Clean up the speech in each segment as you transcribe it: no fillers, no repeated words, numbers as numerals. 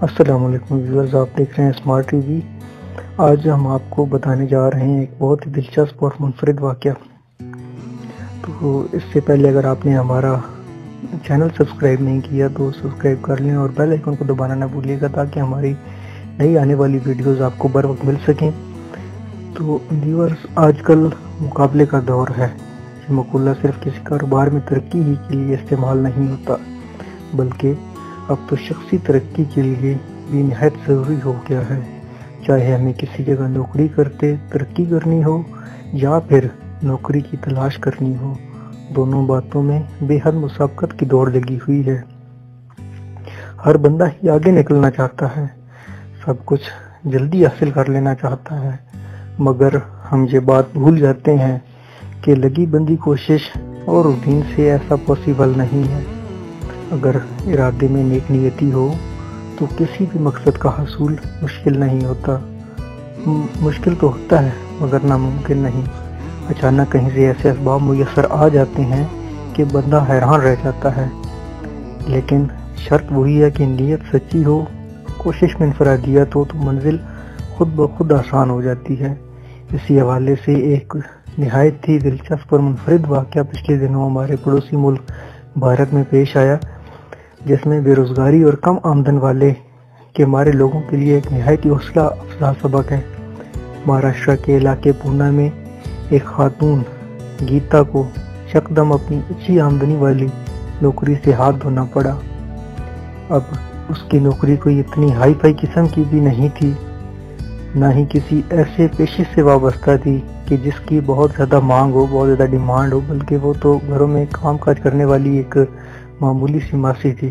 السلام علیکم ویورز، آپ دیکھ رہے ہیں اسمارٹ ٹی وی۔ آج ہم آپ کو بتانے جا رہے ہیں ایک بہت ہی دلچسپ اور منفرد واقعہ۔ تو اس سے پہلے اگر آپ نے ہمارا چینل سبسکرائب نہیں کیا تو سبسکرائب کر لیں اور بیل آئیکن کو دبانا نہ بھولیے گا تاکہ ہماری نئی آنے والی ویڈیوز آپ کو بر وقت مل سکیں۔ تو ویورز، آج کل مقابلے کا دور ہے۔ یہ مقولہ صرف کسی کاروبار میں ترقی ہی کے لیے استعمال نہیں ہوتا، بلکہ اب تو شخصی ترقی کے لیے بھی نہایت ضروری ہو گیا ہے۔ چاہے ہمیں کسی جگہ نوکری کرتے ترقی کرنی ہو یا پھر نوکری کی تلاش کرنی ہو، دونوں باتوں میں بے حد مسابقت کی دوڑ لگی ہوئی ہے۔ ہر بندہ ہی آگے نکلنا چاہتا ہے، سب کچھ جلدی حاصل کر لینا چاہتا ہے، مگر ہم یہ بات بھول جاتے ہیں کہ لگی بندی کوشش اور روٹین سے ایسا پاسبل نہیں ہے۔ اگر ارادے میں نیک نیتی ہو تو کسی بھی مقصد کا حصول مشکل نہیں ہوتا۔ مشکل تو ہوتا ہے مگر ناممکن نہیں۔ اچانک کہیں سے ایسے اسباب میسر آ جاتے ہیں کہ بندہ حیران رہ جاتا ہے، لیکن شرط وہی ہے کہ نیت سچی ہو، کوشش میں انفرادیت ہو تو منزل خود بخود آسان ہو جاتی ہے۔ اسی حوالے سے ایک نہایت ہی دلچسپ اور منفرد واقعہ پچھلے دنوں ہمارے پڑوسی ملک بھارت میں پیش آیا، جس میں بے روزگاری اور کم آمدن والے کے ہمارے لوگوں کے لیے ایک نہایت ہی حوصلہ افزا سبق ہے۔ مہاراشٹر کے علاقے پونا میں ایک خاتون گیتا کو یکدم اپنی اچھی آمدنی والی نوکری سے ہاتھ دھونا پڑا۔ اب اس کی نوکری کوئی اتنی ہائی فائی قسم کی بھی نہیں تھی، نہ ہی کسی ایسے پیشے سے وابستہ تھی کہ جس کی بہت زیادہ مانگ ہو، بہت زیادہ ڈیمانڈ ہو، بلکہ وہ تو گھروں میں کام کاج کرنے والی ایک معمولی سی ماسی تھی۔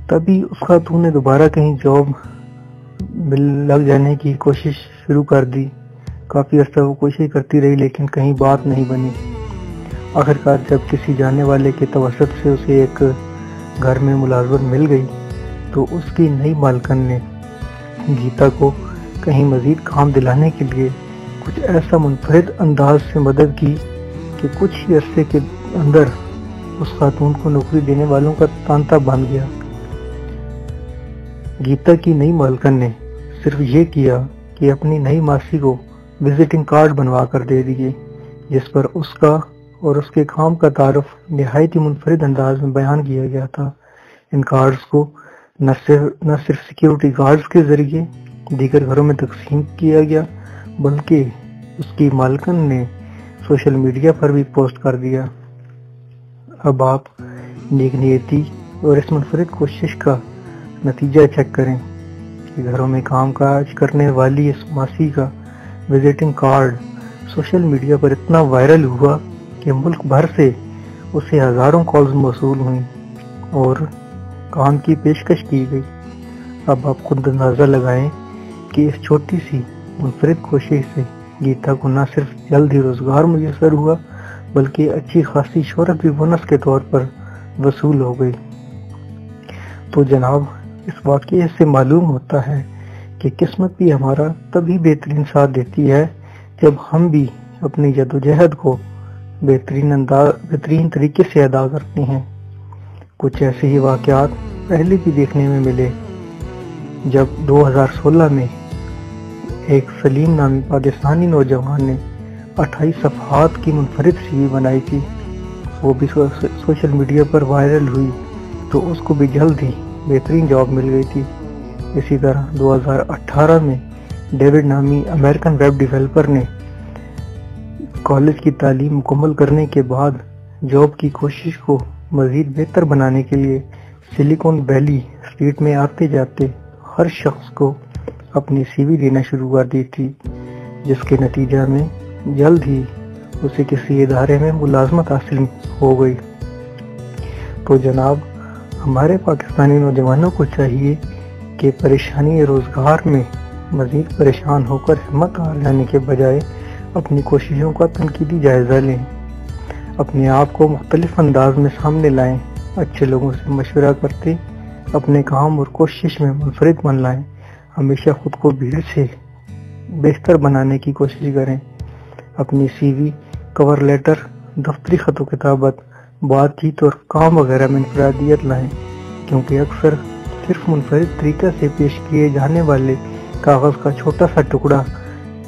تبھی اس خاتون نے دوبارہ کہیں جاب لگ جانے کی کوشش شروع کر دی۔ کافی عرصہ وہ کوشش کرتی رہی لیکن کہیں بات نہیں بنی۔ آخرکار جب کسی جانے والے کے توسط سے اسے ایک گھر میں ملازمت مل گئی تو اس کی نئی مالکن نے گیتا کو کہیں مزید کام دلانے کے لیے کچھ ایسا منفرد انداز سے مدد کی کہ کچھ ہی عرصے کے اندر اس خاتون کو نوکری دینے والوں کا تانتا بن گیا۔ گیتا کی نئی مالکن نے صرف یہ کیا کہ اپنی نئی ماسی کو وزٹنگ کارڈ بنوا کر دے دیے، جس پر اس کا اور اس کے کام کا تعارف نہایت ہی منفرد انداز میں بیان کیا گیا تھا۔ ان کارڈز کو نہ صرف سیکیورٹی گارڈز کے ذریعے دیگر گھروں میں تقسیم کیا گیا، بلکہ اس کی مالکن نے سوشل میڈیا پر بھی پوسٹ کر دیا۔ اب آپ نیک نیتی اور اس منفرد کوشش کا نتیجہ چیک کریں کہ گھروں میں کام کاج کرنے والی اس ماسی کا وزٹنگ کارڈ سوشل میڈیا پر اتنا وائرل ہوا کہ ملک بھر سے اسے ہزاروں کالز موصول ہوئیں اور کام کی پیشکش کی گئی۔ اب آپ خود اندازہ لگائیں کہ اس چھوٹی سی منفرد کوشش سے گیتا کو نہ صرف جلد ہی روزگار میسر ہوا بلکہ اچھی خاصی شہرت بھی بونس کے طور پر وصول ہو گئی۔ تو جناب، اس واقعے سے معلوم ہوتا ہے کہ قسمت بھی ہمارا تبھی بہترین ساتھ دیتی ہے جب ہم بھی اپنی جدوجہد کو بہترین طریقے سے ادا کرتے ہیں۔ کچھ ایسے ہی واقعات پہلے بھی دیکھنے میں ملے، جب 2016 میں ایک سلیم نامی پاکستانی نوجوان نے 28 صفحات کی منفرد سی وی بنائی تھی، وہ بھی سوشل میڈیا پر وائرل ہوئی تو اس کو بھی جلد ہی بہترین جاب مل گئی تھی۔ اسی طرح 2018 میں ڈیوڈ نامی امریکن ویب ڈیولپر نے کالج کی تعلیم مکمل کرنے کے بعد جاب کی کوشش کو مزید بہتر بنانے کے لیے سلیکون ویلی اسٹریٹ میں آتے جاتے ہر شخص کو اپنی سی وی دینا شروع کر دی تھی، جس کے نتیجہ میں جلد ہی اسے کسی ادارے میں ملازمت حاصل ہو گئی۔ تو جناب، ہمارے پاکستانی نوجوانوں کو چاہیے کہ پریشانی روزگار میں مزید پریشان ہو کر ہمت ہار جانے کے بجائے اپنی کوششوں کا تنقیدی جائزہ لیں، اپنے آپ کو مختلف انداز میں سامنے لائیں، اچھے لوگوں سے مشورہ کرتے اپنے کام اور کوشش میں منفرد بن لائیں، ہمیشہ خود کو بھیڑ سے بہتر بنانے کی کوشش کریں، اپنی سی وی، کور لیٹر، دفتری خط و کتابت، بات چیت اور کام وغیرہ میں انفرادیت لائیں، کیونکہ اکثر صرف منفرد طریقہ سے پیش کیے جانے والے کاغذ کا چھوٹا سا ٹکڑا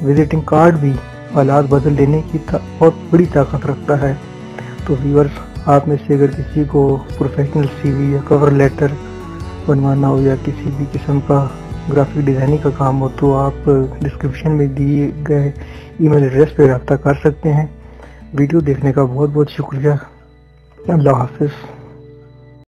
وزٹنگ کارڈ بھی حالات بدل دینے کی بہت بڑی طاقت رکھتا ہے۔ تو ویورز، آپ میں سے اگر کسی کو پروفیشنل سی وی یا کور لیٹر بنوانا ہو یا کسی بھی قسم کا گرافک ڈیزائننگ کا کام ہو تو آپ ڈسکرپشن میں دیے گئے ای میل ایڈریس پہ رابطہ کر سکتے ہیں۔ ویڈیو دیکھنے کا بہت بہت شکریہ۔ اللہ حافظ۔